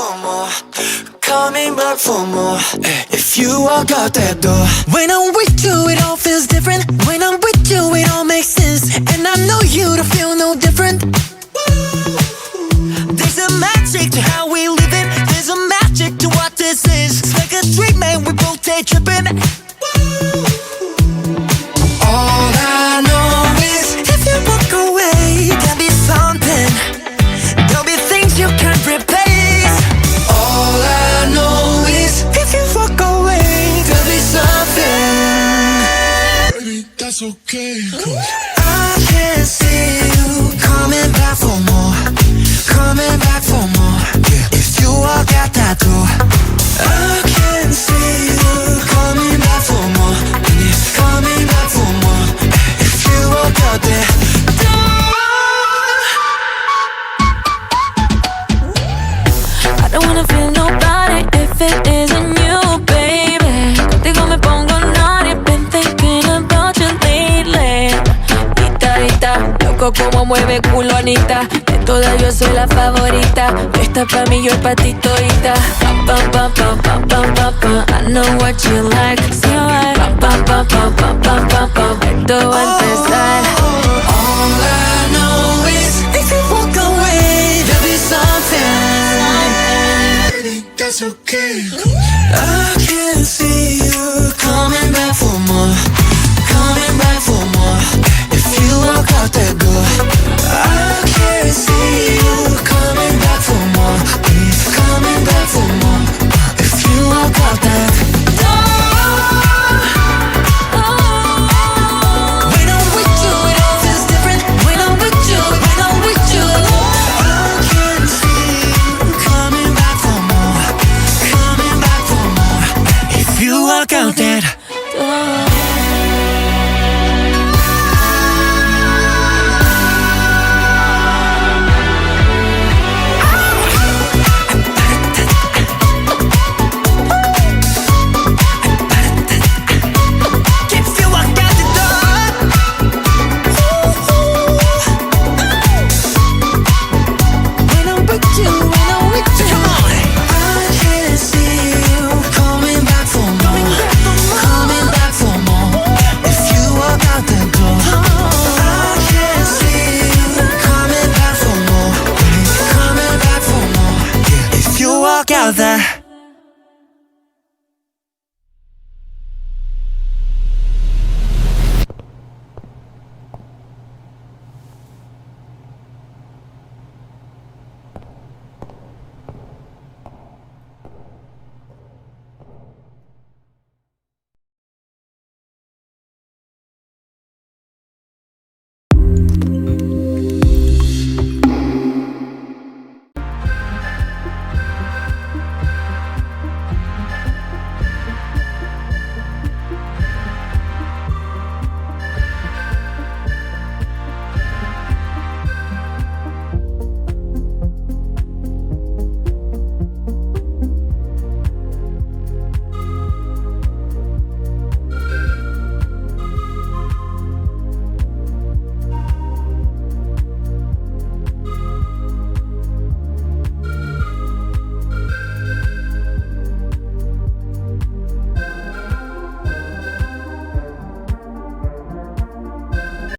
for more, coming back for more. If you walk out that door, when I'm with you it all feels different. When I'm with you it all makes sense, and I know you don't feel no different. There's a magic to how we live it. There's a magic to what this is. It's like a dream and we both take tripping. All I know is if you walk away, there'll be something. There'll be things you can't replace. All I know is if you walk away, there'll be something. Baby, that's okay. I can see you coming back for more, coming back for more. If you walk out that door, I can see you coming back for more, coming back for more. If you walk out that door, I don't wanna feel nobody if it isn't you, baby. Contigo me pongo naughty, been thinking about you lately. Ita, loco como mueve culo Anitta. De todas yo soy la favorita. Esta pa' mí, yo pa' ti todita. Pam, pam, pam, pam, pam, pam, pam, pam. I know what you like. See what? Pam, pam, pam, pam, pam, pam, pam, pam. Esto va a empezar. all I know is if you walk away, there'll be something. Baby, that's okay. I can see you coming back for more, coming back for more. If you walk out that door, I can see you coming back for more, coming back for more. If you walk out that door, when I'm with you it all feels different. When I'm with you, when I'm with you, I can see you coming back for more, coming back for more. If you walk out that door. Out there.